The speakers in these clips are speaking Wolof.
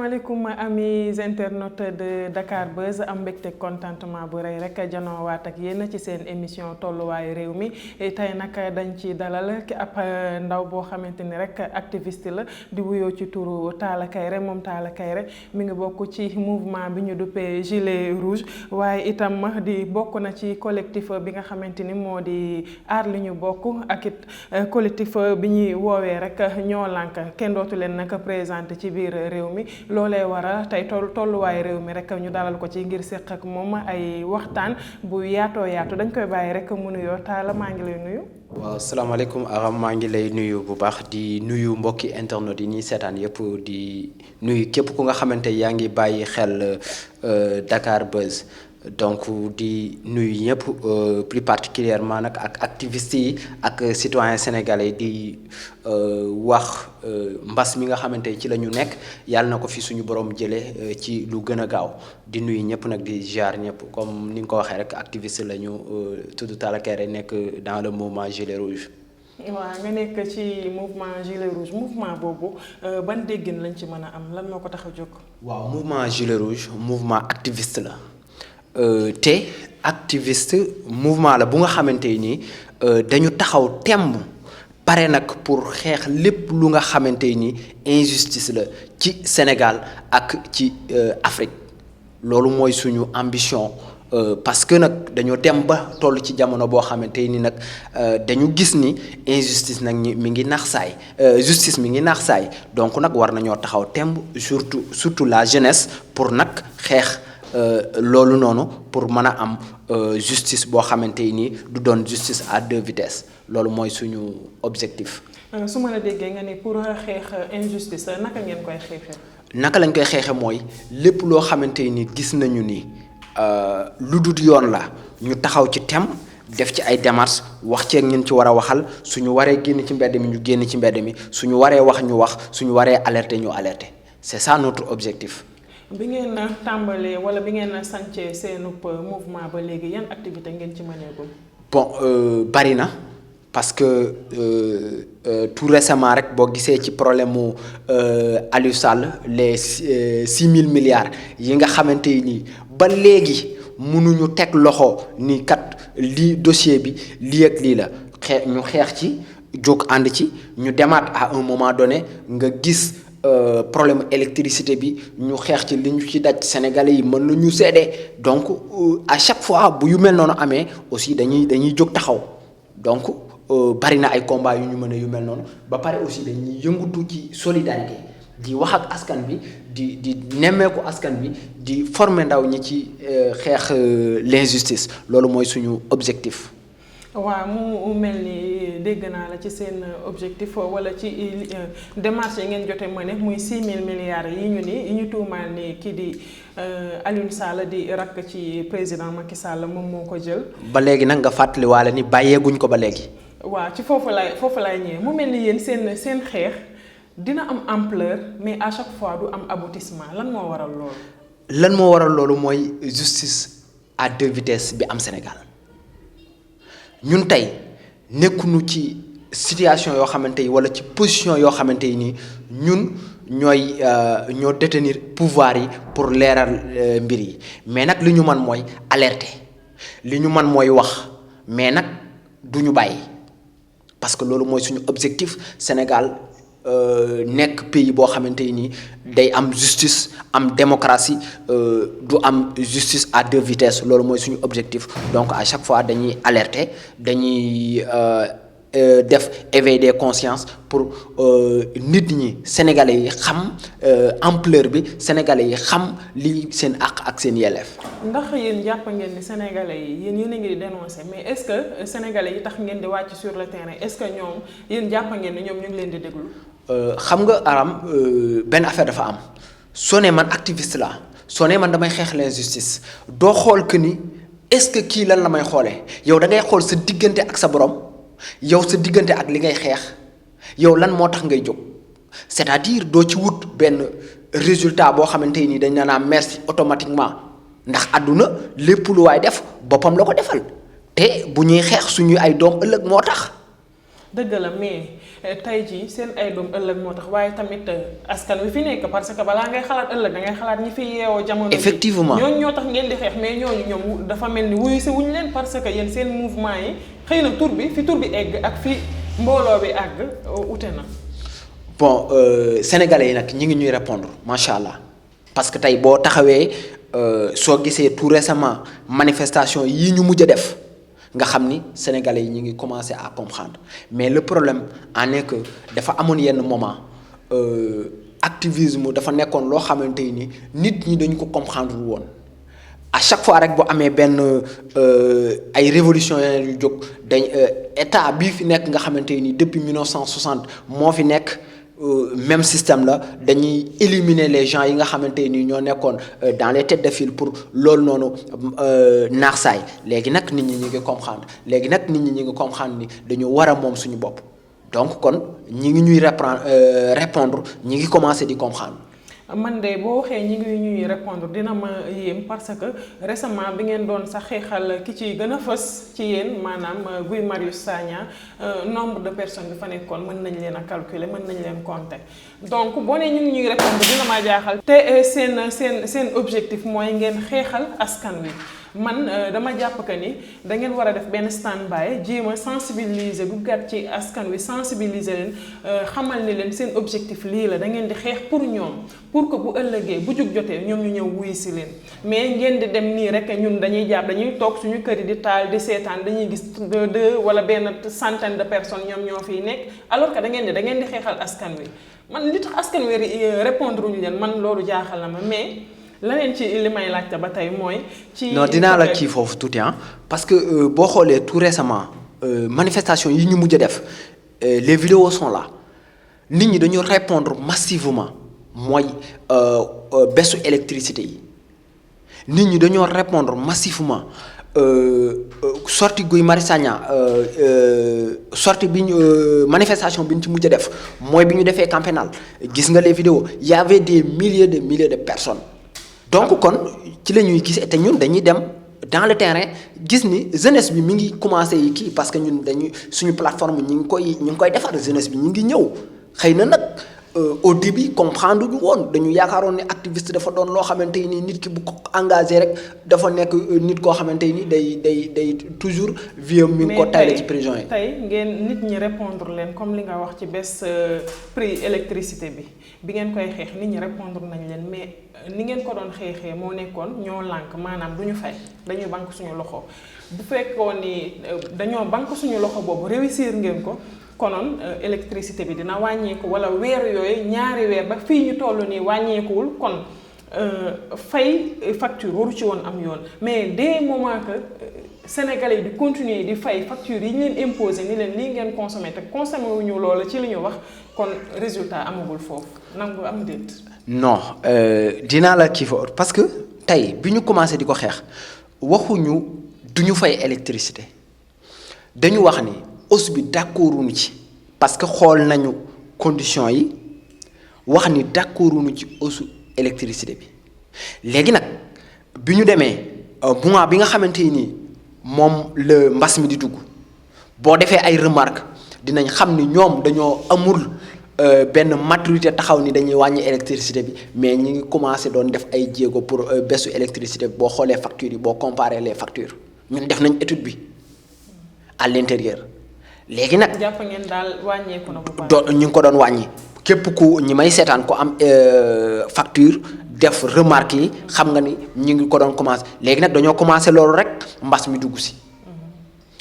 asalaamaaleykum amis internautes de Dakar Buzz am mbégte contentement bu rëy rek janoowaat ak yéen ci seen émission tolluwaayu réew mi tey nag dañ ci dalal ki ab ndaw boo xamante ni rek activiste la di wuyoo ci turu Talla Kairé moom Talla Kairé mi ngi bokk ci mouvement bi ñu duppee gilet rouge waaye itam di bokk na ci collectif bi nga xamante ni moo di aar li ñu bokk ak it collectif bi ñuy woowee rek ñoo lànk kenn dootu leen nag présenté ci biir réew mi loolee waral tey tolluwaay réew mi rek ñu dalal ko ci ngir séq ak moom ay waxtaan bu yaatoo yaatu dañ koy bàyyi rek mu nuyoo Talla maa ngi lay nuyu. waaw salaamaaleykum Aram maa ngi lay nuyu bu baax di nuyu mbokki internet yi ñuy seetaan yëpp di nuyu képp ku nga xamante yaa ngi bàyyi xel Dakar Buzz. Donc di nuyu ñëpp plus particulièrement nag ak activistes yi ak citoyens sénégalais di wax mbas mi nga xamante ci la ñu nekk yàlla na ko fi suñu borom jëlee ci lu gën a gaaw di nuyu ñëpp nag di ziar ñëpp comme ni nga ko waxee rek activiste la ñu tudd Talla Kairé nekk dans le mouvement gilet rouge. waaw nga nekk ci mouvement gilet rouge mouvement boobu ban déggin lañ ci mën a am lan moo ko tax a jóg. waaw mouvement gilet rouge mouvement activiste la. te activiste mouvement la bu nga xamante ni dañu taxaw temb pare nag pour xeex lépp lu nga xamante ni injustice la ci Sénégal ak ci Afrique loolu mooy suñu ambition parce que nag dañoo dem ba toll ci jamono boo xamante ni nag dañu gis ni injustice nag mi ngi nax saay justice mi ngi nax saay donc nag war nañoo taxaw temb surtout la jeunesse pour nag xeex loolu noonu pour mën a am justice boo xamante ni du doon justice à deux vitesses loolu mooy suñu objectif. su ma la déggee nga ni pour xeex injustice naka ngeen koy xeexee. naka lañ koy xeexee mooy lépp loo xamante ni gis nañu ni lu dul yoon la ñu taxaw ci tem def ci ay démarches wax ceeg ñun ci war a waxal suñu waree génn ci mbedd mi ñu génn ci mbedd mi suñu waree wax ñu wax suñu waree alerter ñu alerter c'est ça notre objectif. bi ngeen tàmbalee wala bi ngeen sancee seenu mouvement ba léegi yan activité ngeen ci mëneegum. bon bari na parce que tout récemment rek boo gisee ci problème mu Aliou Sall les 6 000 milliards yi nga xamante ni ba léegi mënuñu teg loxo ni kat lii dossier bi lii ak lii la ñu xeex ci jóg ànd ci ñu demaat à un moment donné nga gis. Problème électricité bi ñu xeex ci li ñu ci daj sénégalais yi mën nañu seede donc à chaque fois bu yu mel noonu amee aussi dañuy jóg taxaw donc bari na ay combats yu ñu mën a yu mel noonu ba pare aussi dañuy yëngatu ci solidarité di wax ak askan bi di nemmeeku askan bi di former ndaw ñi ci xeex l'injustice loolu mooy suñu objectif. waaw mu mel ni dégg naa la ci seen objectif wala ci démarche yi ngeen jote mëne muy 6 000 milliards yi ñu tuumaal ni kii di Aliou Sall di rakk ci président Macky Sall moom moo ko jël. ba léegi nag nga fàttaliwaale ni bàyyeeguñ ko ba léegi. waaw ci foofu laay ñëwee mu mel ni yéen seen xeex dina am ampleur mais à chaque fois du am aboutissement lan moo waral loolu. lan moo waral loolu mooy justice à deux vitesses bi am Sénégal. ñun tey nekkuñu ci situation yoo xamante ni walla ci position yoo xamante ni ñun ñoo détenir pouvoir yi pour leeral mbir yi mais nag li ñu mën mooy alerter li ñu mën mooy wax mais nag du ñu bàyyi parce que loolu mooy suñu objectif Sénégal nekk pays boo xamante ni day am justice am démocratie du am justice à deux vitesses loolu mooy suñu objectif donc à chaque fois dañuy alerter dañuy def éveil des consciences pour nit ñi sénégalais yi xam ampleur bi sénégalais yi xam li seen àq ak seen yelleef. ndax yéen jàpp ngeen ni sénégalais yi yéen a ngi di dénoncer mais est-ce que sénégalais yi tax ngeen di wàcc sur le terrain est-ce que ñoom yéen jàpp ngeen ni ñoom ñu ngi leen di déglu. xam nga Aram benn affaire dafa am soo nee man activiste la soo nee man damay xeex l'injustice doo xool que ni est-ce que kii lan la may xoolee yow da ngay xool sa diggante ak sa borom yow sa diggante ak li ngay xeex yow lan moo tax ngay jóg c'est-à-dire doo ci wut benn résultat boo xamante ni dañ naan merci automatiquement ndax àdduna lépp lu waay def boppam la ko defal te bu ñuy xeex suñuy ay doom ëllëg moo tax. dëgg la mais tey jii seen ay doom ëllëg moo tax waaye tamit askan wi fi nekk parce que balaa ngay xalaat ëllëg da ngay xalaat ñi fi yeewoo jamono bi. effectivement ñooñu ñoo tax ngeen di xeex mais ñooñu ñoom dafa mel ni wuyu si wuñu leen parce que yéen seen mouvement yi xëy na tur bi fi tur bi egg ak fi mbooloo bi àgg ute na. bon sénégalais yi nag ñi ngi ñuy répondre macha allah parce que tey boo taxawee soo gisee tout récemment manifestation yii ñu mujj a def. nga xam ni sénégalais yi ñu ngi commencé à comprendre mais le problème en est que dafa amoon yenn moment activisme dafa nekkoon loo xamante ni nit ñi dañu ko comprendre woon à chaque fois rek bu amee benn ay révolution yeneen yu jóg dañ état bii fi nekk nga xamante ni depuis 1960 moo fi nekk même système la dañuy éliminer les gens yi nga xamante ni ñoo nekkoon dans les têtes de file pour loolu noonu naax saay léegi nag nit ñi ñu ngi comprendre léegi nag nit ñi ñu ngi comprendre ni dañu war a moom suñu bopp donc kon ñi ngi ñuy répondre ñi ngi commencer di comprendre. man de boo waxee ñi ngi ñuy répondre dina ma yéem parce que récemment bi ngeen doon sax xeexal ki ci gën a fës ci yéen maanaam Guy Marius Sagna nombre de personnes bi fa nekkoon mën nañ leen a calculer mën nañ leen compter donc boo nee ñu ngi ñuy répondre dina ma jaaxal. te seen objectif mooy ngeen xeexal askan wi. man dama jàpp que ni da ngeen war a def benn stand by jéem a sensibiliser bu gàtt ci askan wi sensibiliser leen xamal ni leen seen objectif lii la da ngeen di xeex pour ñoom pour que bu ëllëgee bu jug jotee ñoom ñu ñëw wuyu si leen mais ngeen di dem nii rek ñun dañuy jàpp dañuy toog suñu kër yi di taal di seetaan dañuy gis deux wala benn centaine de personnes ñoom ñoo fiy nekk alors que da ngeen di xeexal askan wi man li tax askan wi répondre ñu leen man loolu jaaxal na ma mais. leneen ci li may laajte ba tey mooy. ci non dinaa la kii foofu tuuti parce que boo xoolee tout récemment manifestation yi ñu mujj a def les vidéos sont là nit ñi dañu répondre massivement mooy baissu électricité yi nit ñi dañoo répondre massivement sortie Guy Marius Sagna sortie bi ñu manifestation bi ñu ci mujj a def mooy bi ñu defee camp pénal gis nga les vidéos y avait des milliers de personnes. donc kon ci la ñuy gis te ñun dañuy dem dans le terrain gis ni jeunesse bi mi ngi commencé yi kii parce que ñun dañuy suñu plateforme ñu ngi koy defar jeunesse bi ñu ngi ñëw xëy na nag au début comprendre ñu woon dañu yaakaaroon ne activiste dafa doon loo xamante ni nit ki bu ko engagé rek dafa nekk nit koo xamante ni day toujours vieux mi ngi ko tayle ci prison yi. tey ngeen nit ñi répondre leen comme li nga wax ci baisse prix électricité bi ngeen koy xeex nit ñi répondre nañ leen mais ni ngeen ko doon xeexee moo nekkoon ñoo lànk maanaam du ñu fay dañuy banque suñu loxo bu fekkoon ni dañoo banque suñu loxo boobu réussir ngeen ko. konoon électricité bi dina wàññeeku wala weer yooyu ñaari weer ba fii ñu toll nii wàññeekuwul kon fay facture waru ci woon am yoon mais dès moment que sénégalais yi di continuer di fay facture yi ñu leen imposé ni leen lii ngeen consommé te consommé wuñu loola ci li ñu wax kon résultat amagul foofu nangu am déet. non dinaa la kii fa parce que tey bi ñu commencé di ko xeex waxuñu du ñu fay électricité dañu wax ni. hausse bi d'accorduñu ci parce que xool nañu conditions yi wax ni d'accorduñu ci hausse électricité bi léegi nag bi ñu demee mois bi nga xamante ni moom la mbas mi di dugg boo defee ay remarques dinañ xam ni ñoom dañoo amul benn maturité taxaw ni dañuy wàññi électricité bi mais ñi ngi commencé doon def ay jéego pour baissu électricité bi boo xoolee factures yi boo comparer les factures ñun def nañ étude bi à l'intérieur. léegi nag jàpp ngeen daal wàññeeku na bu baax ñu ngi ko doon wàññi képp ku ñi may seetaan ko am facture def remarque yi xam nga ni ñu ngi ko doon commencé léegi nag dañoo commencé loolu rek mbas mi dugg si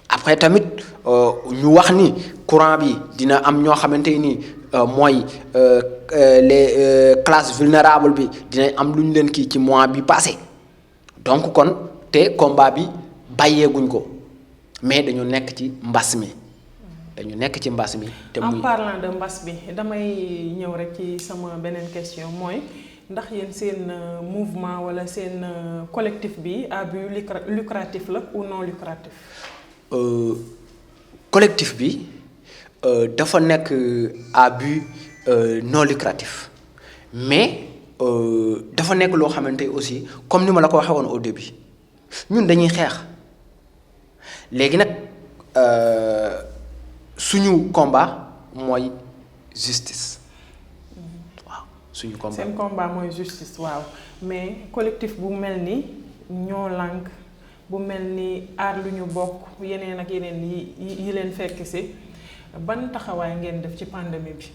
après tamit ñu wax ni courant bi dina am ñoo xamante ni mooy les classes vulnérables bi dinañ am lu ñu leen kii ci mois bi passé donc kon te combat bi bàyyeeguñ ko mais dañu nekk ci mbas mi. dañu nekk ci mbas mi. te muy en parlant de mbas bi damay ñëw rek ci sama beneen question mooy ndax yéen seen mouvement wala seen collectif bi à but lucratif la ou non lucratif. collectif bi dafa nekk à but non lucratif mais dafa nekk loo xamante aussi comme ni ma la ko waxee woon au début ñun dañuy xeex léegi nag. suñu combat mooy justice waaw suñu combat. seen combat mooy justice waaw mais collectif bu mel ni ñoo lànk bu mel ni aar lu ñu bokk yeneen ak yeneen yi leen fekk si ban taxawaay ngeen def ci pandémie bi.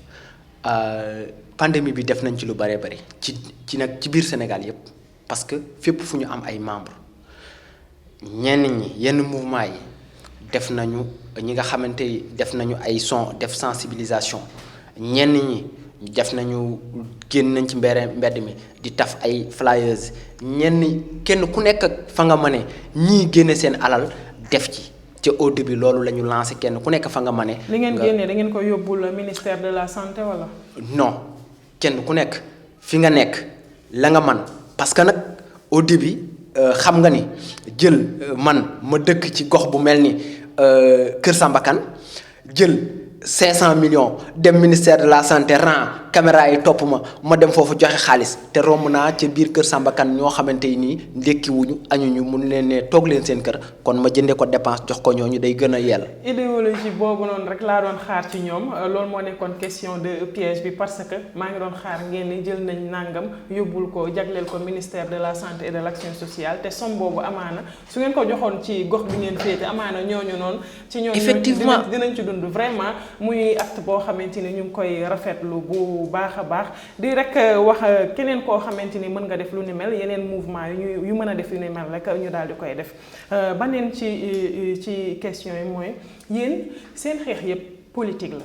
pandémie bi def nañ ci lu bëree bëri ci nag ci biir Sénégal yépp parce que fépp fu ñu am ay membres ñenn ñi yenn mouvement yi def nañu ñi nga xamante ni def nañu ay son def sensibilisation ñenn ñi def nañu génn nañ ci mbedd mi di taf ay flyers ñenn kenn ku nekk ak fa nga mëne ñii génne seen alal def ci ca au début loolu la ñu lancé kenn ku nekk fa nga mëne. li ngeen génnee da ngeen ko yóbbul ministère de la santé wala. non kenn ku nekk fi nga nekk la nga man parce que nag au début xam nga ni jël man ma dëkk ci gox bu mel ni Kër Samba Kane jël 500 millions dem ministère de la santé ran caméra yi topp ma dem foofu joxe xaalis te romb naa ca biir Kër Samba Kane ñoo xamante nii ndékkiwuñu añuñu mun leen ne toog leen seen kër kon ma jëndee ko dépense jox ko ñooñu day gën a yell. idéologie boobu noonu rek laa doon xaar ci ñoom loolu moo nekkoon question de piège bi parce que maa ngi doon xaar ngeen ni jël nañ nàngam yóbbul ko jagleel ko ministère de la santé et de l'action sociale te somme boobu amaana su ngeen ko joxoon ci gox bi ngeen féete amaana ñooñu noonu. ci ñooñu effectivement dinañ ci dund vraiment. muy acte boo xamante ni ñu ngi koy rafetlu bu baax a baax di rek wax keneen koo xamante ni mën nga def lu ni mel yeneen mouvement yu mën a def yu ni mel rek ñu daal di koy def baneen ci question yi mooy yéen seen xeex yépp politique la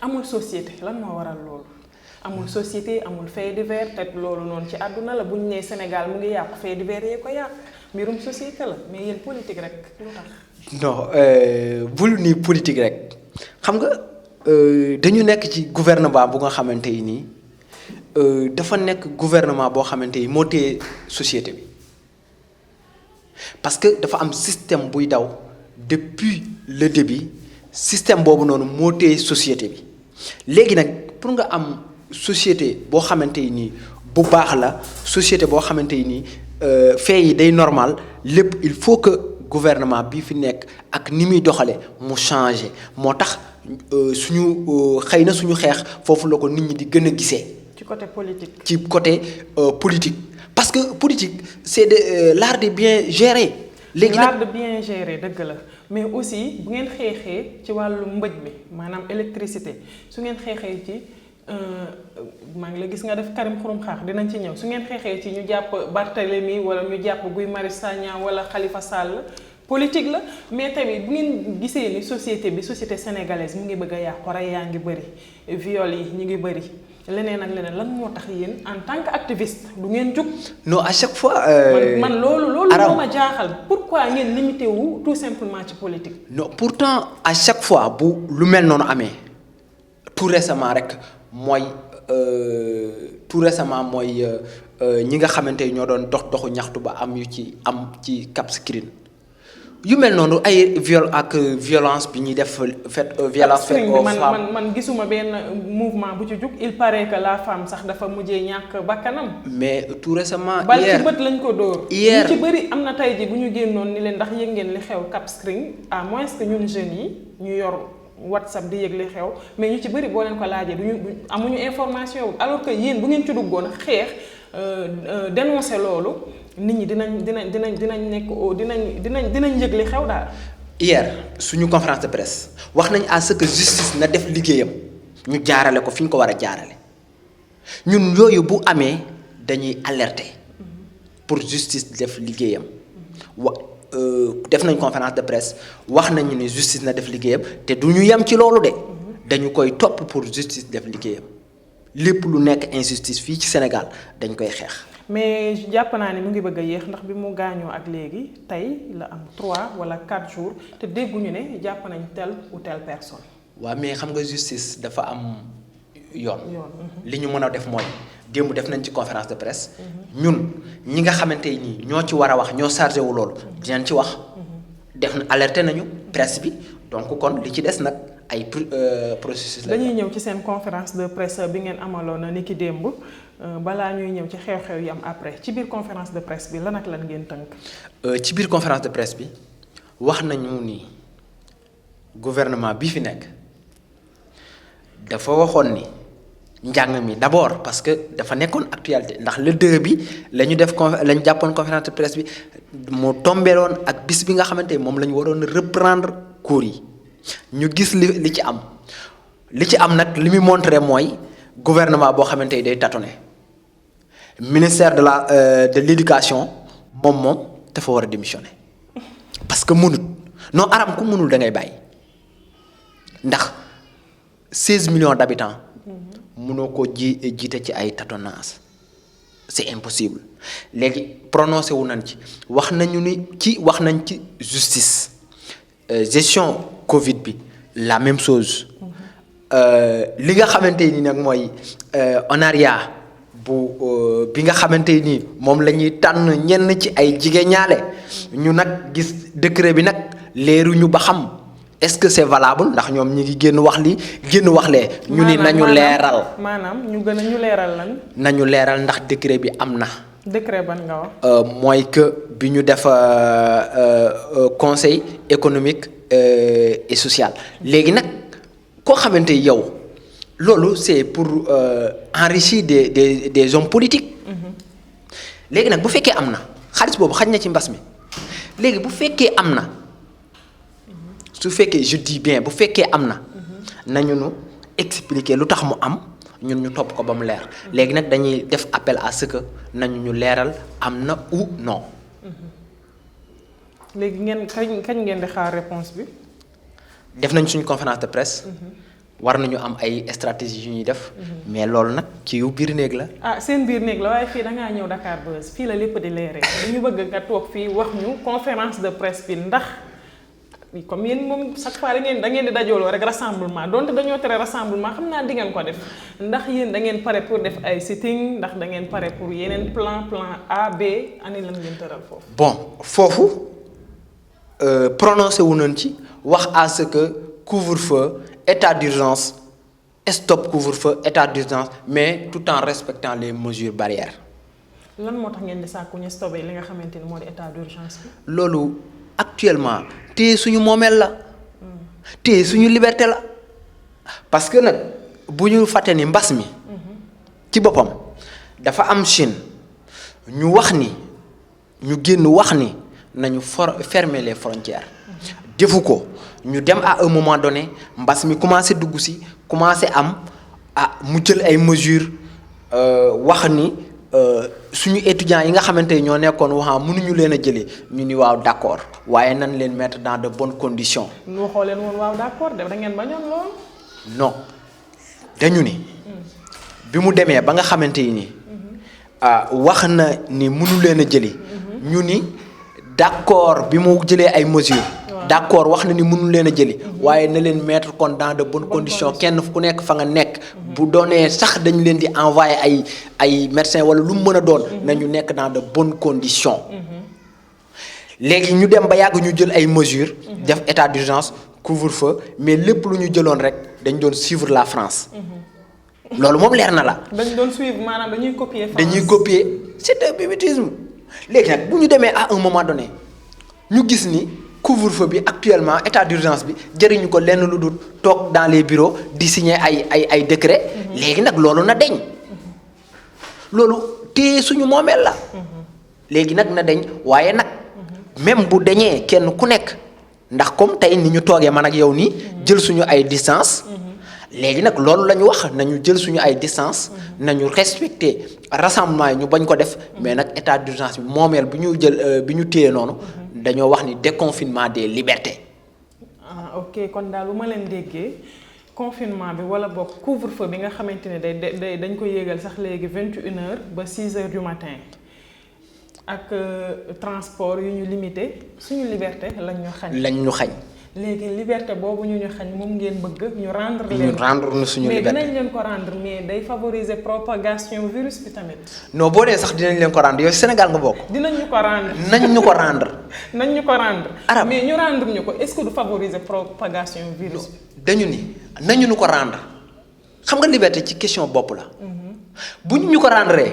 amul société lan moo waral loolu amul société amul fait divers te loolu noonu ci àdduna la bu ñu nee Sénégal mu ngi yàqu fait divers yee ko yàq mbirum société la mais yéen politique rek lu tax. non bul ni politique rek. xam nga dañu nekk ci gouvernement bu nga xamante ni dafa nekk gouvernement boo xamante ni moo téye société bi parce que dafa am système buy daw depuis le début système boobu noonu moo téye société bi léegi nag pour nga am société boo xamante ni bu baax la société boo xamante ni fee yi day normal lépp il faut que gouvernement bi fi nekk ak ni muy doxale mu changé moo tax suñu xëy na suñu xeex foofu la ko nit ñi di gën a gisee. ci côté politique. ci côté politique parce que politique c'est de l'art de bien gérer. léegi l'art de bien gérer dëgg la mais aussi bu ngeen xeexee ci wàllu mbëj mi maanaam électricité su ngeen xeexee ci maa ngi la gis nga def Karim Xurum Xaax dinañ ci ñëw su ngeen xeexee ci ñu jàpp Barthélemy wala ñu jàpp Guy Marius Sagna wala Khalifa Sall. politique la mais tamit bu ngeen gisee ni société sénégalaise mu ngi bëgg a yàqu rey yaa ngi bëri viol yi ñu ngi bëri leneen ak leneen lan moo tax yéen en tant que activiste du ngeen jug. non à chaque fois. man loolu moo ma jaaxal pourquoi ngeen limité wu tout simplement ci politique. non pourtant à chaque fois bu lu mel noonu amee tout récemment mooy ñi nga xamante ñoo doon doxu ñaxtu ba am yu ci am ci Cap Skirring yu mel noonu ay violence bi ñuy def violence faite aux femmes man gisuma benn mouvement bu ci jug il paraît que la femme sax dafa mujjee ñàkk bakkanam. mais tout récemment. bal ci bët lañ ko dóor. hier ñu ci bëri am na tey ji bu ñu génnoon ni leen ndax yëg ngeen li xew Cap Skirring à moins que ñun jeunes yi ñu yor WhatsApp di yëg li xew mais ñu ci bëri boo leen ko laajee amuñu information alors que yéen bu ngeen ci duggoon xeex dénoncer loolu. nit ñi dinañ yëg li xew daal. hier suñu conférence de presse wax nañ à ce que justice na def liggéeyam ñu jaarale ko fi ñu ko war a jaarale ñun yooyu bu amee dañuy alerter pour justice def liggéeyam def nañ conférence de presse wax nañu ne justice na def liggéeyam te du ñu yem ci loolu de dañu koy topp pour justice def liggéeyam lépp lu nekk injustice fii ci Sénégal dañ koy xeex. mais jàpp naa ne mu ngi bëgg a yéex ndax bi mu gaañoo ak léegi tey la am 3 wala 4 jours te dégguñu ne jàpp nañ telle ou telle personne. waaw mais xam nga justice dafa am yoon. li ñu mën a def mooy démb def nañ ci conférence de presse. ñun ñi nga xamante ni ñoo ci war a wax ñoo chargé wu loolu. dinañ ci wax. def na alerté nañu presse bi donc kon li ci des nag ay processus la. dañuy ñëw ci seen conférence de presse bi ngeen amaloon ni ki démb. balaa ñuy ñëw ci xew-xew yi am après ci biir conférence de presse bi lan ak lan ngeen tënk. ci biir conférence de presse bi wax nañu ni gouvernement bi fi nekk dafa waxoon ni njàng mi d'abord parce que dafa nekkoon actualité ndax le 2 bi la ñu def la ñu jàppoon conférence de presse bi mu tombeeloon ak bis bi nga xamante ni moom la ñu waroon reprendre cours yi ñu gis li ci am nag li muy montré mooy gouvernement boo xamante ni day tâtonner ministère de l'éducation moom dafa war a démissionner parce que mënut non aram ku mënul da ngay bàyyi ndax 16 millions d'habitants mënoo ko jiite ci ay tâtonnage c'est impossible léegi prononcé wu nañ ci wax nañ ci justice gestion Covid bi la même chose li nga xamante ni nag mooy honoraria bi nga xamante ni moom la ñuy tànn ñenn ci ay jigéen ñaale ñu nag gis décret bi nag leeruñu ba xam est-ce que c'est valable ndax ñoom ñi ngi génn wax lee ñu ni nañu leeral maanaam ñu leeral lan nañu leeral ndax décret bi am na décret ban nga wax mooy que bi ñu def conseil économique et social léegi nag koo xamante yow loolu c'est pour enrichir des hommes politiques léegi nag bu fekkee am na xaalis boobu xaj na ci mbas mi léegi bu fekkee am na su fekkee je dis bien bu fekkee am na nañu nu expliquer lu tax mu am ñun ñu topp ko ba mu leer léegi nag dañuy def appel à ce que nañu ñu leeral am na ou non. léegi kañ ngeen di xaar réponse bi. def nañ suñu conférence de presse. war nañu am ay stratégie yu ñuy def. mais loolu nag ci yu biir néeg la. seen biir néeg la waaye fii da ngaa ñëw Dakar Buzz fii la lépp di leeree dañu bëgg nga toog fii wax ñu conférence de presse bi ndax. comme yéen moom chaque fois da ngeen di dajooloo rek rassemblement donte dañoo tere rassemblement xam naa di ngeen ko def ndax yéen da ngeen pare pour def ay sitting ndax da ngeen pare pour yeneen plan A B ani lan ngeen tëral foofu. bon foofu prononcé wu nañ ci wax à ce que couvre-feu état d'urgence stop couvre-feu état d'urgence mais tout en respectant les mesures barrières. lan moo tax ngeen di sàkku ñu stoppé li nga xamante ni moo di état d'urgence bi. loolu. actuellement téye suñu moomeel la téye suñu liberté la parce que nag bu ñu fàtte ni mbas mi ci boppam dafa am Chine ñu génn wax ni nañu fermer les frontières defu ko ñu dem à un moment donné mbas mi commencé dugg si commencé am mu jël ay mesures wax ni suñu étudiants yi nga xamante ni ñoo nekkoon waxaa mënuñu leen a jëlee ñu ni waaw d'accord waaye nan leen mettre dans de bonnes conditions. ñu waxoo leen woon waaw d'accord da ngeen bañoon lool. non dañu ni bi mu demee ba nga xamante ni wax na ni mënu leen a jëlee ñu ni d'accord bi mu jëlee ay mesures. d'accord wax na ni mënu leen a jëli waaye na leen mettre kon dans de bonnes conditions kenn ku nekk fa nga nekk bu doonee sax dañu leen di envoyer ay médecins wala lu mu mën a doon nañu nekk dans de bonnes conditions léegi ñu dem ba yàgg ñu jël ay mesures def état d'urgence couvre-feu mais lépp lu ñu jëloon rek dañ doon suivre la France loolu moom leer na la. dañ doon suivre maanaam dañuy copier France. dañuy copier c'est un mimétisme léegi nag bu ñu demee à un moment donné ñu gis ni. couvre-feu bi actuellement état d'urgence bi jëriñu ko lenn lu dul toog dans les bureaux di signer ay décret léegi nag loolu na deñ loolu téye suñu moomeel la léegi nag na deñ waaye nag même bu deñee kenn ku nekk ndax comme tey ni ñu toogee man ak yow nii jël suñu ay distance léegi nag loolu la ñu wax nañu jël suñu ay distance nañu respecter rassemblement yi ñu bañ ko def mais nag état d'urgence bi moomeel bi ñu téye noonu dañoo wax ni déconfinement des libertés. ok kon daal bu ma leen déggee confinement bi wala boog couvre-feu bi nga xamante ne dañ ko yéegal sax léegi 21h ba 6h du matin ak transport yu ñu limité suñu liberté lañ ñu xañ. léegi liberté boobu ñu xañ moom ngeen bëgg ñu rendre leen. ñu rendre ñu suñu liberté mais dinañ leen ko rendre mais day favoriser propagation virus bi tamit. non boo dee sax dinañ leen ko rendre yow Sénégal nga bokk. dinañ ñu ko rendre. nañ ñu ko rendre. nañ ñu ko rendre. arab mais ñu rendre ñu ko est-ce que du favoriser propagation virus bi. dañu ni nañu ñu ko rendre xam nga liberté ci question bopp la. bu ñu ko rendre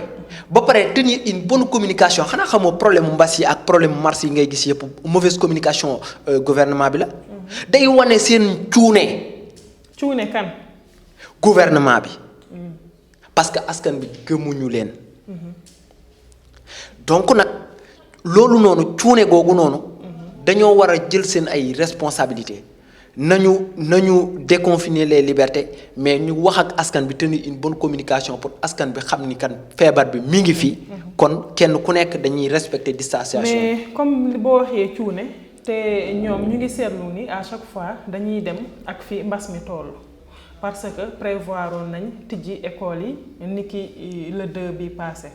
ba pare tenir une bonne communication xanaa xamoo problème mbas yi ak problème mars yi ngay gis yëpp mauvaise communication gouvernement bi la. day wane seen cuune kan. gouvernement bi. parce que askan bi gëmuñu leen. donc nag loolu noonu cuune googu noonu. dañoo war a jël seen ay responsabilités. nañu déconfiner les libertés mais ñu wax ak askan bi tenir une bonne communication pour askan bi xam ni kan feebar bi mi ngi fi. kon kenn ku nekk dañuy respecter distanciation. mais comme boo waxee cuune te ñoom ñu ngi seetlu ni à chaque fois dañuy dem ak fi mbas mi toll parce que prévoiroon nañ tijji école yi niki le 2 bi passé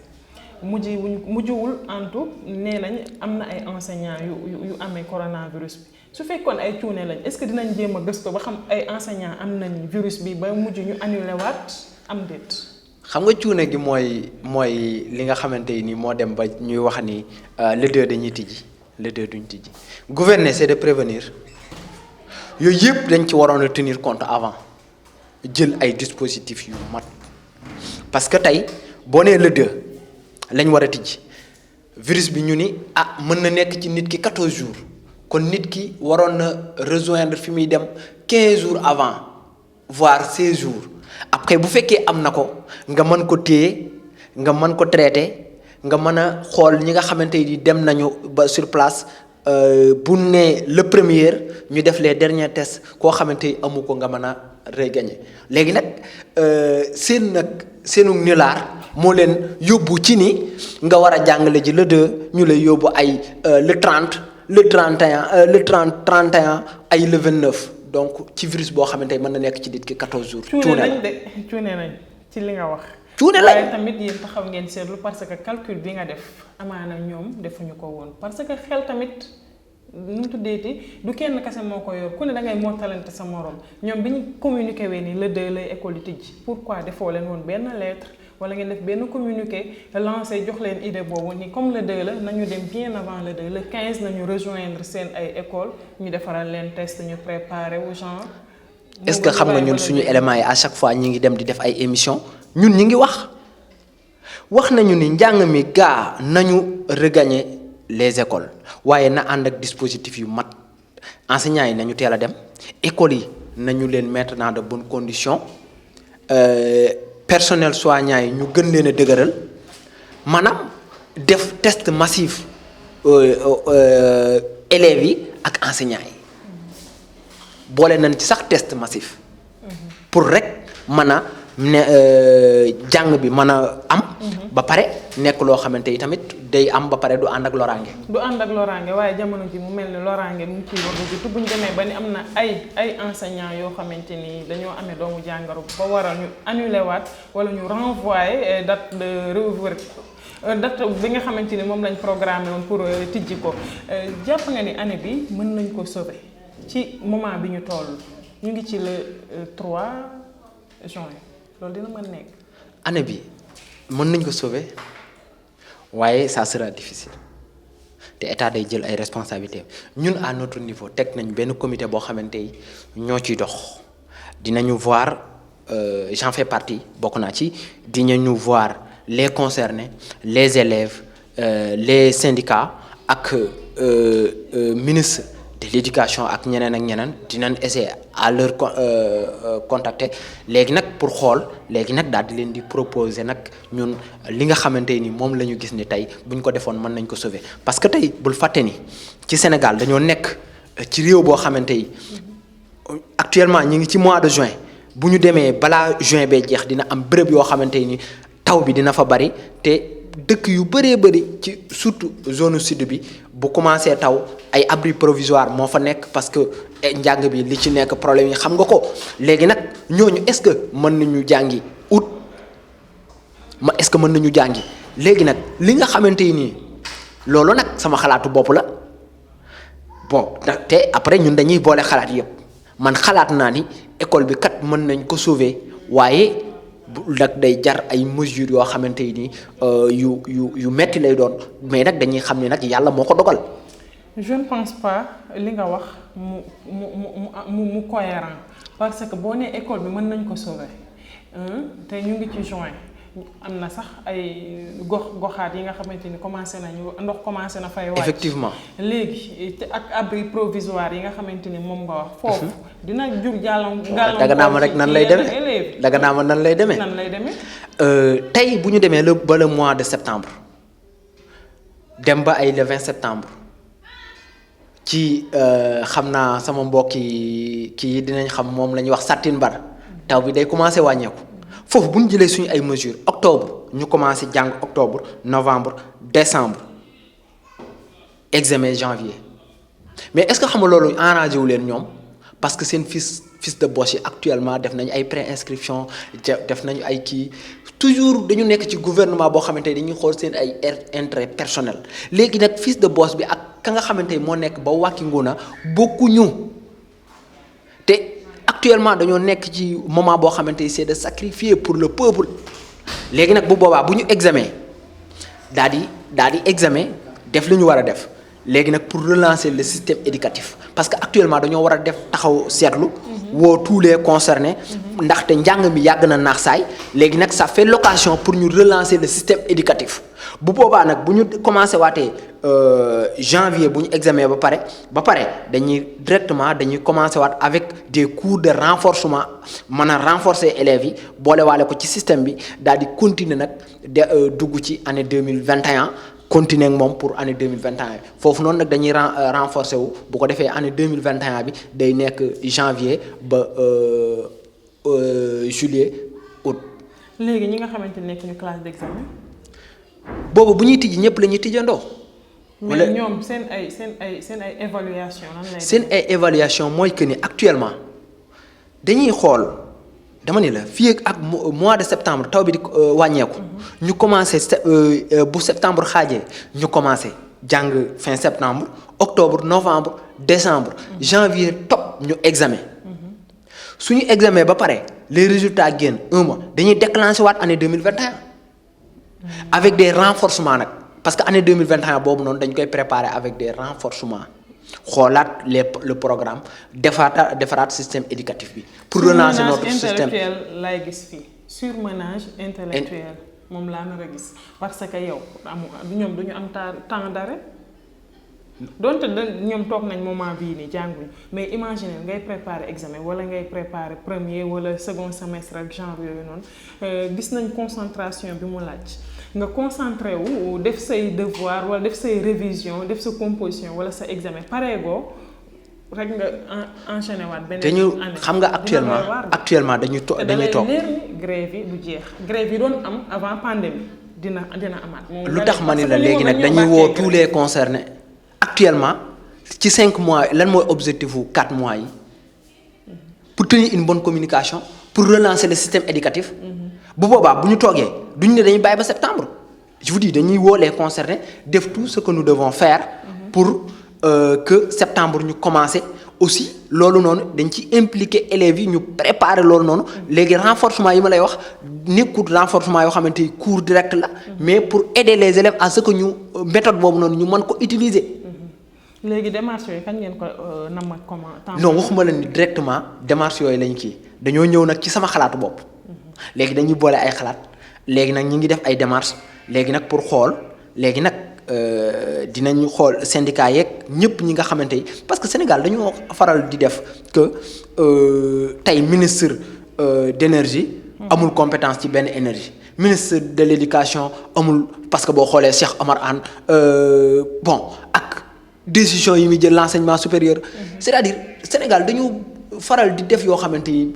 mujjuwul antu nee nañ am na ay enseignants yu amee coronavirus bi. su fekkoon ay cuune lañ est-ce que dinañ jéem a gëstu ba xam ay enseignants am nañ virus bi ba mujj ñu annulé waat am déet. xam nga cuune gi mooy li nga xamante ni moo dem ba ñuy wax ni le 2 dañuy tijji le 2 duñ tijji. gouverner c'est de prévenir yooyu yëpp dañ ci waroon a tenir compte avant jël ay dispositifs yu mat parce que tey boo nee le 2 lañ war a tijji virus bi ñu ni mën na nekk ci nit ki 14 jours. kon nit ki waroon na rejoindre fi muy dem 15 jours avant voire 16 jours après bu fekkee am na ko nga mën ko téye nga mën ko traiter nga mën a xool ñi nga xamante ni dem nañu ba sur place bu ne le premier ñu def les derniers tests koo xamante ni amu ko nga mën a regagner léegi nag seenu nulaar moo leen yóbbu ci ni nga war a jàngale ji le 2 ñu lay yóbbu ay le 30. le 31 le 31 ay le 29 donc ci virus boo xamante ni mën na nekk ci nit ki 14 jours. cuune nañ ci li nga wax. cuune lañ waaye tamit yéen taxaw ngeen seetlu parce que calcul bi nga def amaana ñoom defuñu ko woon parce que xel tamit nu mu tuddeeti du kenn kese moo ko yor ku ne da ngay mottalante sa morom ñoom bi ñu communiqué wee ni le 2 lay école yi tijji pourquoi defoo leen woon benn lettre. wala ngeen def benn communiqué lancé jox leen idée boobu ni comme le 2 la nañu dem bien avant le 2 le 15 nañu rejoindre seen ay école ñu defaral leen test ñu préparé wu genre. est-ce que xam nga ñun suñu éléments yi à chaque fois ñi ngi dem di def ay émissions ñun ñi ngi wax nañu ni njàng mi gaa nañu regagner les écoles waaye na ànd ak dispositif yu mat enseignants yi nañu teel a dem écoles yi nañu leen mettre dans de bonnes conditions. personnel soignant yi ñu gën leen a dëgëral maanaam def test massif élèves yi ak enseignants yi boole nañ ci sax test massif pour rek mën a ne jàng bi mën a am. ba pare nekk loo xamante ni tamit day am ba pare du ànd ak loraange. du ànd ak loraange waaye jamono ji mu mel ni loraange mu ngi ciy war a jiitu bu ñu demee ba ni am na ay enseignants yoo xamante ni dañoo amee doomu jàngoro ba waral ñu annulé waat wala ñu renvoyé date de réouverture date bi nga xamante ni moom lañ programmé woon pour tijji ko jàpp nga ni année bi mën nañ ko sauver ci moment bi ñu toll ñu ngi ci le 3 juin loolu dina mën nekk. année bi mën nañ ko sauver waaye ça sera difficile te état day jël ay responsabilités ñun à notre niveau teg nañ benn comité boo xamante ni ñoo ciy dox dinañu voir j'en fais partie bokk naa ci dinañu voir les concernés les élèves les syndicats ak ministre de l'éducation ak ñeneen dinañ essayer à leur contacter léegi nag pour xool léegi nag daal di leen di proposer nag ñun li nga xamante ni moom la ñu gis ni tey bu ñu ko defoon mën nañ ko sauver parce que tey bul fàtte ni ci Sénégal dañoo nekk ci réew boo xamante ni actuellement ñi ngi ci mois de juin bu ñu demee balaa juin bee jeex dina am béréb yoo xamante ni taw bi dina fa bari te dëkk yu bëree bëri ci surtout zone sud bi bu commencé taw ay abri provisoire moo fa nekk parce que njàng bi li ci nekk problème yi xam nga ko léegi nag ñooñu est-ce que mën nañu jàngi août est-ce que mën nañu jàngi léegi nag li nga xamante ni loolu nag sama xalaatu bopp la bon te après ñun dañuy boole xalaat yépp man xalaat naa ni école bi kat mën nañ ko sauver waaye nag day jar ay mesures yoo xamante ni yu metti lay doon mais nag dañuy xam ne nag yàlla moo ko dogal. je ne pense pas li nga wax mu cohérent parce que boo nee école bi mën nañ ko sauver te ñu ngi ci juin am na sax ay goxaat yi nga xamante ni commencé nañu ndox commencé na fay wàcc. effectivement léegi te ak abri provisoire yi nga xamante ni moom nga wax. foofu dina jur daga naa ma rek nan lay demee daga naa ma nan lay demee. nan lay demee. tey bu ñu demee ba le mois de septembre dem ba ay le 20 septembre ci xam naa sama mbokki kii dinañ xam moom la ñuy wax sàttin bar taw bi day commencé wàññeeku foofu bu ñu jëlee suñu ay mesures octobre ñu commencé jàng octobre novembre décembre examen janvier mais est-ce que xam nga loolu arrangé wu leen ñoom parce que seen fiche de boss yi actuellement def nañu ay préinscription def nañu ay kii toujours dañu nekk ci gouvernement boo xamante ni dañuy xool seen ay intérêt personnel léegi nag fiche de boss bi ak ka nga xamante ni moo nekk ba wàkki nguna bokkuñu te actuellement dañoo nekk ci moment boo xamante ni c'est de sacrifier pour le peuple léegi nag bu boobaa bu ñu examen daal di examen def li ñu war a def léegi nag pour relancer le système éducatif parce que actuellement dañoo war a def taxaw seetlu woo tous les concernés ndaxte njàng mi yàgg na naax saay léegi nag ça fait l'occasion pour ñu relancer le système éducatif bu boobaa nag bu ñu commencé waatee janvier bu ñu examen ba pare dañuy commencé waat avec des cours de renforcement mën a renforcer élèves yi boole waale ko ci système bi daal di continuer nag dugg ci année 2021 continuer ak moom pour année 2021 foofu noonu nag dañuy renforcer wu bu ko defee année 2021 bi day nekk janvier ba juillet août. léegi ñi nga xamante ne nekk ñu classe d'examen. boobu bu ñuy tijji ñëpp la ñuy tijjandoo. mais ñoom seen ay évaluation lan lay. seen ay évaluation mooy que ni actuellement dañuy xool dama ne la fii ak mois de septembre taw bi di wàññeeku. ñu commencé bu septembre xaajee ñu commencé jàng fin septembre octobre novembre décembre janvier topp ñu examen suñu examen ba pare les résultats génn un mois dañuy déclencher waat année 2021 avec des renforcements nag parce que année 2021 boobu noonu dañ koy préparer avec des renforcements xoolaat le programme defaraat système éducatif bi pour relancer notre système intellectuel lay gis fii surmenage intellectuel moom laa nar a gis parce que yow ñoom duñu am temps d'arrêt donte ñoom toog nañ moment bii nii jànguñu mais imagine ngay préparer examen wala ngay préparer premier wala second semestre ak genre yooyu noonu gis nañ concentration bi mu laaj nga concentré wu def say devoir wala def say révision def sa composition wala sa examen pareegoo rek nga enchaîné waat beneen dañu xam nga actuellement dañuy toog leer ni grève yi du jeex grève yi doon am avant pandémie dina amaat lu tax ma ni la léegi nag dañuy woo tous les concernés actuellement ci 5 mois lan mooy objectif wu 4 mois yi pour tenir une bonne communication pour relancer le système éducatif bu boobaa bu ñu toogee duñu ne dañuy bàyyi ba septembre je vous dis dañuy woo les concernés def tout ce que nous devons faire pour que septembre ñu commencer aussi loolu noonu dañ ci impliquer élèves yi ñu préparer loolu noonu léegi renforcement yi ma lay wax nekkul renforcement yoo xamante ni cours direct la mais pour aider les élèves à ce que ñu méthode boobu noonu ñu mën ko utiliser. léegi démarche yooyu kañ ngeen ko nama comment. non waxuma la ni directement démarche yooyu lañ kii dañoo ñëw nag ci sama xalaatu bopp. léegi dañuy boole ay xalaat léegi nag ñi ngi def ay démarches léegi nag pour xool léegi nag dinañu xool syndicat yeeg ñëpp ñi nga xamante ni parce que Sénégal dañoo faral di def que tey ministre d'énergie. amul compétence ci benn énergie. ministre de l'éducation amul parce que boo xoolee Cheikh Omar Anne bon ak décision yi muy jël l'enseignement supérieur. c'est-à-dire Sénégal dañu faral di def yoo xamante ni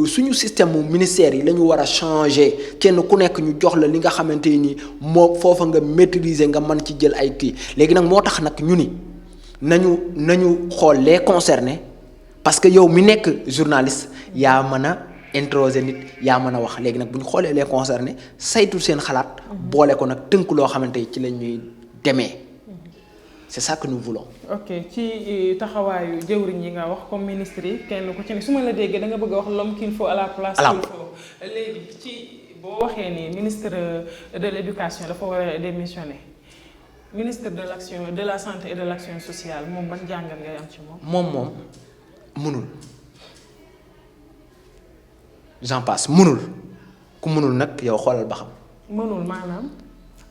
suñu système ministère yi la ñu war a changer kenn ku nekk ñu jox la li nga xamante ni moo foofa nga maîtriser nga mën ci jël ay kii léegi nag moo tax nag ñu ni nañu xool les concernés parce que yow mi nekk journaliste yaa mën a introsé nit yaa mën a wax léegi nag bu ñu xoolee les concernés saytu seen xalaat boole ko nag tënk loo xamante ni ci la ñuy demee. c'est ça que nous voulons. ok ci taxawaayu jëwriñ yi nga wax comme ministre yi kenn ku ci ne su ma la déggee da nga bëgg a wax l'homme qu'il faut à la place qu'il faut léegi ci boo waxee ni ministre de l'éducation dafa war a démissionner ministre de l'action de la santé et de l'action sociale moom ban jàngat ngay am ci moom. moom mënul j'en passe mënul ku mënul nag yow xoolal ba xam. mënul maanaam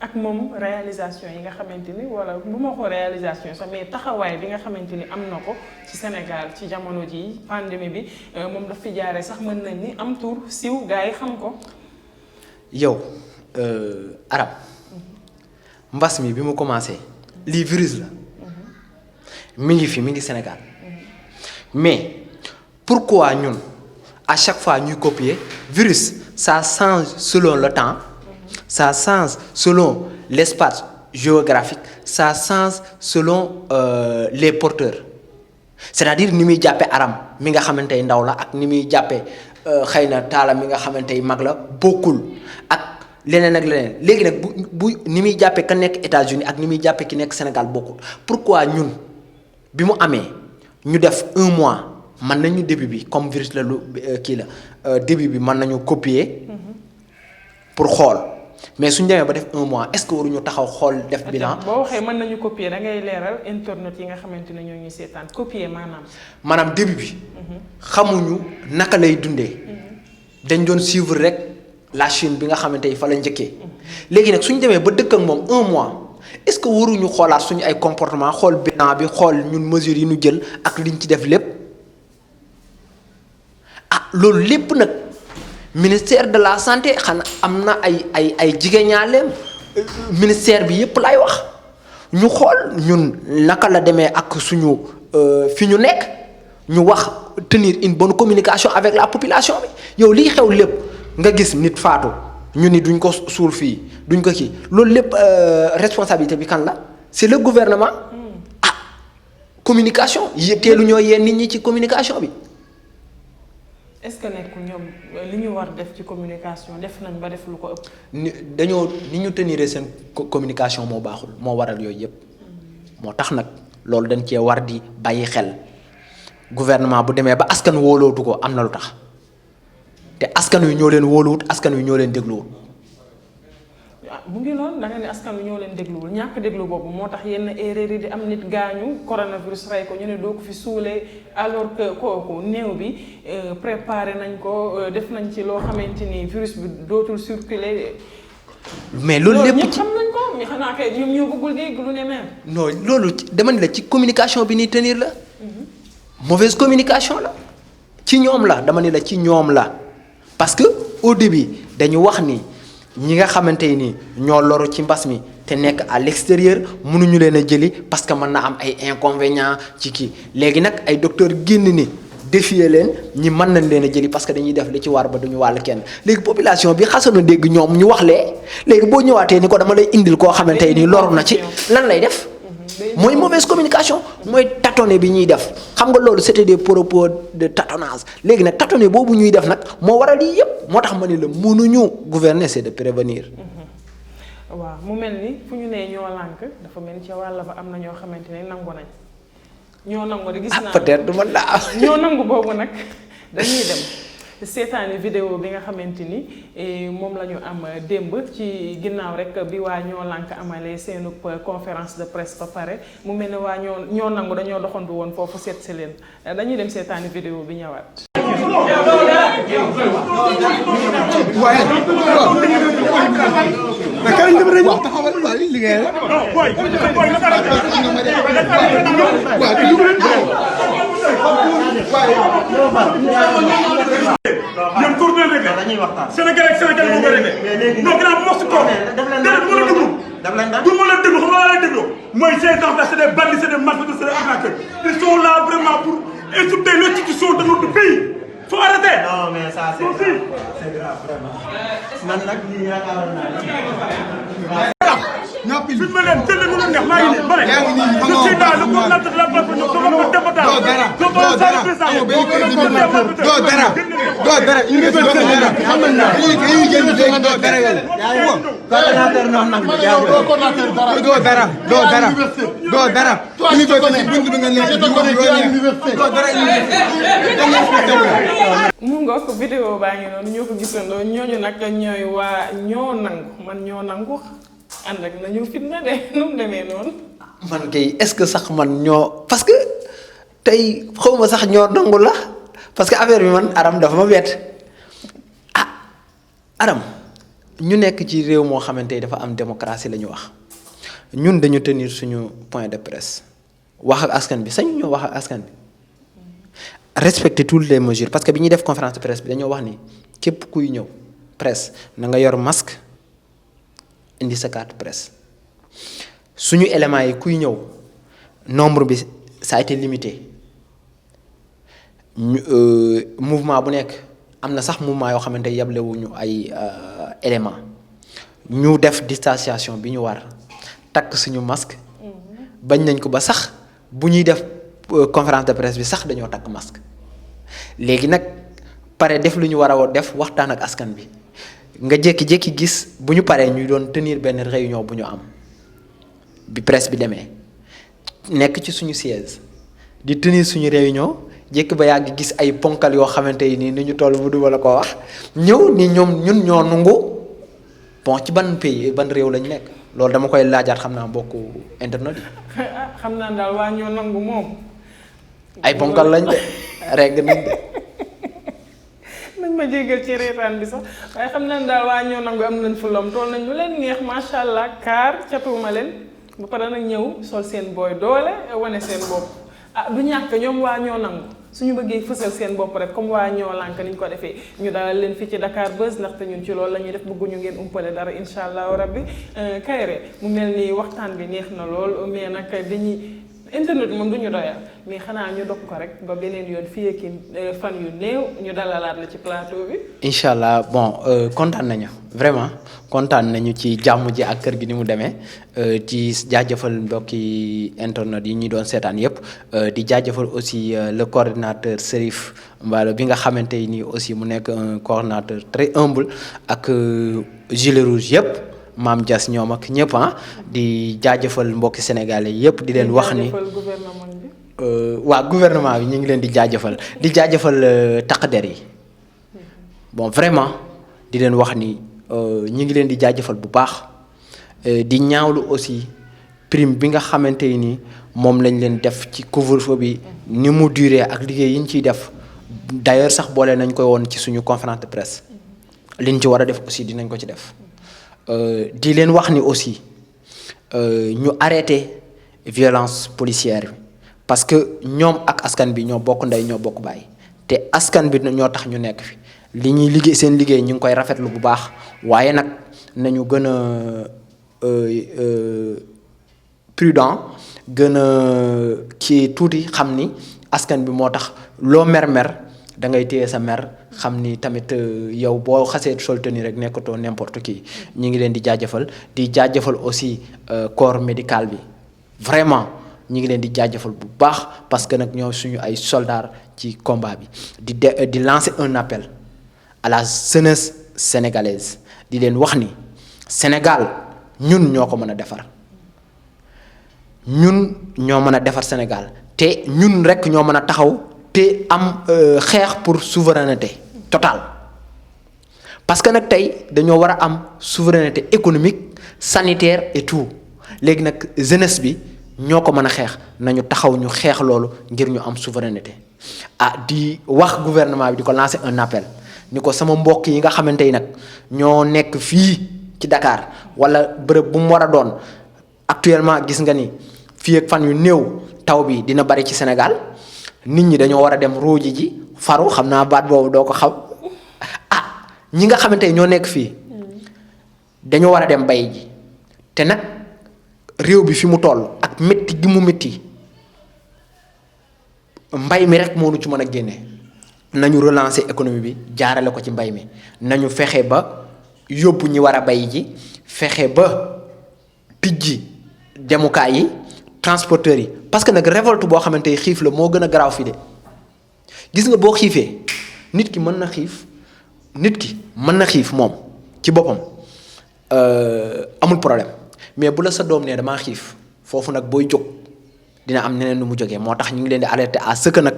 ak moom réalisation yi nga xamante ni wala bu ma ko réalisation sax mais taxawaay bi nga xamante ni am na ko ci Sénégal ci jamono ji pandémie bi moom daf fi jaaree sax mën nañ ni am tur siiw gars yi xam ko. yow arab mbas mi bi mu commencé lii virus la mi ngi fi mi ngi Sénégal mais pourquoi ñun à chaque fois ñuy copier virus ça change selon le temps. Ça change selon l'espace géographique, ça change selon les porteurs. C'est-à-dire ni muy jàppee aram mi nga xamante ni ndaw la ak ni muy jàppee xëy na taala mi nga xamante ni mag la bokkul ak leneen ak leneen léegi nag bu ni muy jàppee ka nekk États-Unis ak ni muy jàppee ki nekk Sénégal bokkul pourquoi ñun bi mu amee ñu def 1 mois mën nañu début bi comme virus la lu kii la début bi mën nañu copier pour xool. mais suñu demee ba def 1 mois est-ce que waruñu taxaw xool def bilan. boo waxee mën nañu copier da ngay leeral internet yi nga xamante ne ñoo ñuy seetaan copier maanaam. maanaam début bi. xamuñu naka lay dundee. dañ doon suivre rek la Chine bi nga xamante ni fa la njëkkee. léegi nag suñu demee ba dëkk ak moom 1 mois est-ce que waruñu xoolaat suñu ay comportement xool bilan bi xool ñun mesures yi ñu jël ak liñ ci def lépp ah loolu lépp nag. ministère de la santé xanaa am na ay jigéñaaleem ministère bi yépp lay wax ñu xool ñun naka la demee ak suñu fi ñu nekk ñu wax tenir une bonne communication avec la population bi yow liy xew lépp nga gis nit faatu ñu ni duñ ko suul fii duñ ko kii loolu lépp responsabilité bi kan la c'est le gouvernement ah communication teelu ñoo yee nit ñi ci communication bi. est-ce que nekkul ñoom li ñu war def ci communication def nañ ba def lu ko ëpp. ni ñu tenir seen communication moo baaxul moo waral yooyu yëpp. moo tax nag loolu dañ cee war di bàyyi xel gouvernement bu demee ba askan wóolootu ko am na lu tax te askan wi ñoo leen wóoluwut askan wi ñoo leen dégluwut. mu ngi noonu da nga ne askan wi ñoo leen dégluwul ñàkk déglu boobu moo tax yenn erreur yi di am nit gaañu coronavirus rey ko ñu ne doo ko fi suulee alors que kooku néew bi préparé nañ ko def nañ ci loo xamante ni virus bi dootul circuler. mais loolu lépp ñëpp xam nañ ko mais xanaa kay ñoom ñoo bëggul dégg lu ne même. non loolu dama ni la ci communication bi ni tenir la. mauvaise communication la. ci ñoom la dama ni la ci ñoom la parce que au début dañu wax ni. ñi nga xamante ni ñoo loru ci mbas mi te nekk à l'extérieur mënuñu leen a jëli parce que mën na am ay inconvénients ci kii léegi nag ay docteur génn ni défier leen ñi mën nañ leen a jëli parce que dañuy def li ci war ba duñu wàll kenn léegi population bi xasana dégg ñoom ñu wax lee léegi boo ñëwaatee ni ko dama lay indil koo xamante ni loru na ci lan lay def. mooy mauvaise communication mooy tâtonner bi ñuy def xam nga loolu c'était des propos de tâtonnage léegi nag tâtonner boobu ñuy def nag moo waral lii yëpp moo tax ma ne la mënuñu gouverner c'est de prévenir. waaw mu mel ni fu ñu nee ñoo lànk dafa mel ni ci wàll ba am na ñoo xamante ne nangu nañ ñoo nangu de gis naa peut-être du man laa ñoo nangu boobu nag dañuy dem seetaani vidéo bi nga xamante ni moom la ñu am démb ci ginnaaw rek bi waa ñoo lànk amalee seenu conférence de presse ba pare mu mel ne waa ñoo nangu dañoo doxantu woon foofu seet si leen dañuy dem seetaani vidéo bi ñëwaat. yéen tur bi rek Sénégal ak Sénégal moo ko réglé non gannaaw bu wax si kaw déedéet du ma la déglu du ma la déglu xam nga la lay déglu mooy ces gens là c'est des bandits c'est des malfaiteurs c'est des arnaqueurs ils sont là vraiment pour insulter l'institution de notre pays faut arrêter. Non mais ça c'est grave vraiment man nag lii yaakaaroon naa fi ma leen jël leen lu leen neex maa ngi nii ma ne je suis dans le coordinateur de la plateforme doo dara doo dara université xam nañ dañuy génn léegi doo dara yow coordinateur nox nag doo dara université bind bi nga nekk doo dara mu ngoog vidéo baa ngi noonu ñoo ko gisandoo ñooñu nag ñooy waa ñoo nangu man ñoo nangu ànd ak nañu fitna de nu mu demee noonu. man kay est-ce que sax man ñoo parce que tey xawma sax ñoo nangu la parce que affaire bi man aram dafa ma bett ah Aram ñu nekk ci réew moo xamante ni dafa am démocratie la ñu wax ñun dañu tenir suñu point de presse wax ak askan bi sañ ñoo wax ak askan bi respecter toutes les mesures parce que bi ñuy def conférence de presse bi dañoo wax ni képp kuy ñëw presse na nga yor masque indi sa carte presse suñu éléments yi kuy ñëw nombre bi ça a été limité mouvement bu nekk am na sax mouvement yoo xamante yeblewuñu ay éléments ñu def distanciation bi ñu war takk suñu masque bañ nañ ko ba sax bu ñuy def conférence de presse bi sax dañoo takk masque léegi nag pare def lu ñu war a def waxtaan ak askan bi nga jékki-jékki gis bu ñu paree ñu doon tenir benn réunion bu ñu am bi presse bi demee nekk ci suñu siège di tenir suñu réunion jékki ba yàgg gis ay ponkal yoo xamante ni ñu toll bu du la ko wax ñëw ni ñoom ñun ñoo nungu bon ci ban pays ban réew lañ nekk loolu dama koy laajaat xam naa mbokku internet yi. xam naa daal waa ñoo nangu moom. ay ponkal lañ de regg nañ de. nañ ma jéggal ci reetaan bi sax waaye xam naa daal waa ñoo nangu am nañ fulam tool nañ lu leen neex macha allah kaar catuuma leen ba pare nag ñëw sol seen booy doole wane seen bopp du ñàkk ñoom waa ñoo nangu suñu bëggee fësal seen bopp rek comme waa ñoo lànk niñ ko defee ñu dalal leen fii ci Dakar Buzz ndaxte ñun ci loolu la ñuy def bëgguñu ngeen umpale dara incha allahu rabbi Kairé mu mel ni waxtaan bi neex na lool mais nag dañuy internet moom du ñu doyal mais xanaa ñu dog ko rek ba beneen yoon fii ak fan yu néew ñu dalalaat la ci plateau bi. incha allah bon kontaan nañu vraiment kontaan nañu ci jàmm ji ak kër gi ni mu demee ci jaajëfal mbokki internet yi ñu doon seetaan yëpp di jaajëfal aussi le coordinateur Serif Mballo bi nga xamante ni aussi mu nekk un coordinateur très humble ak gilet rouge yëpp. Maam Dias ñoom ak ñëpp di jaajëfal mbokki sénégalais yëpp di leen wax ni waa gouvernement bi ñu ngi leen di jaajëfal takk der yi bon vraiment di leen wax ni ñu ngi leen di jaajëfal bu baax di ñaawlu aussi prime bi nga xamante ni moom lañ leen def ci couvre-feu bi ni mu duré ak liggéey yi ñu ciy def d'ailleurs sax boole nañ koy woon ci suñu conférence de presse liñ ci war a def aussi dinañ ko ci def. di leen wax ni aussi ñu arrêté violence policière bi parce que ñoom ak askan bi ñoo bokk ndey ñoo bokk baay te askan bi ñoo tax ñu nekk fi li ñuy liggéey seen liggéey ñu ngi koy rafetlu bu baax waaye nag nañu gën a prudent gën a ci tuuti xam ni askan bi moo tax loo mer-mer da ngay téye sa mer xam ni tamit yow boo xasee sol tenue rek nekkatoo n'importe qui ñu ngi leen di jaajëfal aussi corps médical bi vraiment ñu ngi leen di jaajëfal bu baax parce que nag ñoo suñu ay soldats ci combat bi di lancer un appel à la jeunesse sénégalaise di leen wax ni Sénégal ñun ñoo ko mën a defar ñun ñoo mën a defar Sénégal te ñun rek ñoo mën a taxaw te am xeex pour souveraineté totale parce que nag tey dañoo war a am souveraineté économique sanitaire et tout léegi nag jeunesse bi ñoo ko mën a xeex nañu taxaw ñu xeex loolu ngir ñu am souveraineté di wax gouvernement bi di ko lancer un appel ni ko sama mbokk yi nga xamante ni nag ñoo nekk fii ci Dakar wala bërëb bu mu war a doon actuellement gis nga ni fii ak fan yu néew taw bi dina bari ci Sénégal nit ñi dañoo war a dem ruuji ji faru xam naa baat boobu doo ko xam ñi nga xamante ni ñoo nekk fii dañoo war a dem bay ji te nag réew bi fi mu toll ak métti gi mu métti mbay mi rek moo nu ci mën a génne nañu relancer économie bi jaarale ko ci mbay mi nañu fexe ba yóbbu ñi war a bay ji fexe ba tijji demukaay yi transporteurs yi parce que nag révolte boo xamante ni xiif la moo gën a garaaw fii de gis nga boo xiifee nit ki mën na xiif moom ci boppam amul problème mais bu la sa doom nee damaa xiif foofu nag booy jóg dina am neneen nu mu jógee moo tax ñu ngi leen di alerter à ce que nag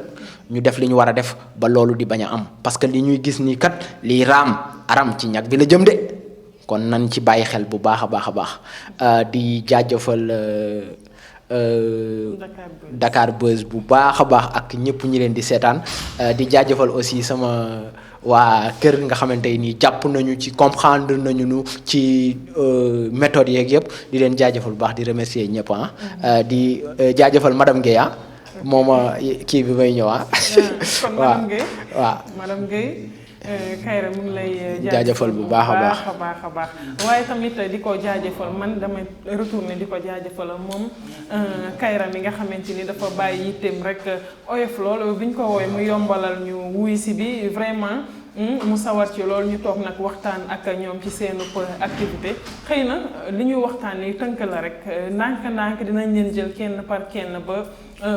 ñu def li ñu war a def ba loolu di bañ a am parce que li ñuy gis nii kat liy aram ci ñag bi la jëm de kon nañ ci bàyyi xel bu baax a baax di jaajëfal Dakar Buzz bu baax a baax ak ñëpp ñi leen di seetaan di jaajëfal aussi sama waa kër nga xamante ni jàpp nañu ci comprendre nañu nu ci méthode yeeg yëpp di leen jaajëfal bu baax di remercier ñëpp di jaajëfal madame Guèye mooma kii bi may ñëw kon madame Guèye waaw madame Guèye Kayra mu ngi lay jaajëfal bu baax a baax waaye tamit di ko jaajëfal man damay retourner di ko jaajëfal moom Kayra mi nga xamante ni dafa bàyyi yitteem rek oyof lool bi ñu ko woowee mu yombalal ñu wuy si bi vraiment mu sawar ci loolu ñu toog nag waxtaan ak ñoom ci seen activité xëy na li ñuy waxtaan ni tënk la rek ndànk-ndànk dinañ leen jël kenn par kenn ba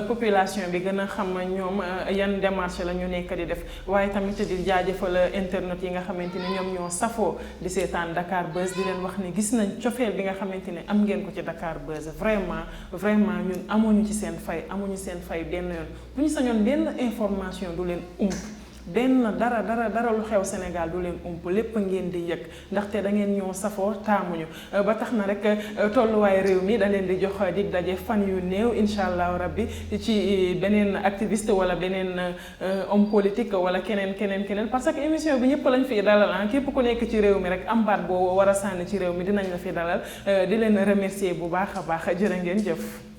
population bi gën a xam ñoom yan démarche la ñu nekk di def waaye tamit di jaajëfal internet yi nga xamante ni ñoom ñoo safoo di seetaan Dakar Buzz di leen wax ni gis nañ cofeel bi nga xamante ni am ngeen ko ci Dakar Buzz vraiment ñun amuñu ci seen fay benn yoon bu ñu sañoon benn information du leen benn dara lu xew Sénégal du leen ump lépp ngeen di yëg ndaxte da ngeen ñoo safoo taamuñu ba tax na rek tolluwaay réew mi da leen di jox dig daje fan yu néew incha allahu rabbi ci beneen activiste wala beneen homme politique wala keneen parce que émission bi ñëpp lañ fiy dalal képp ku nekk ci réew mi rek am baat boo war a sànni ci réew mi dinañ la fi dalal di leen remercier bu baax a baax jërë ngeen jëf.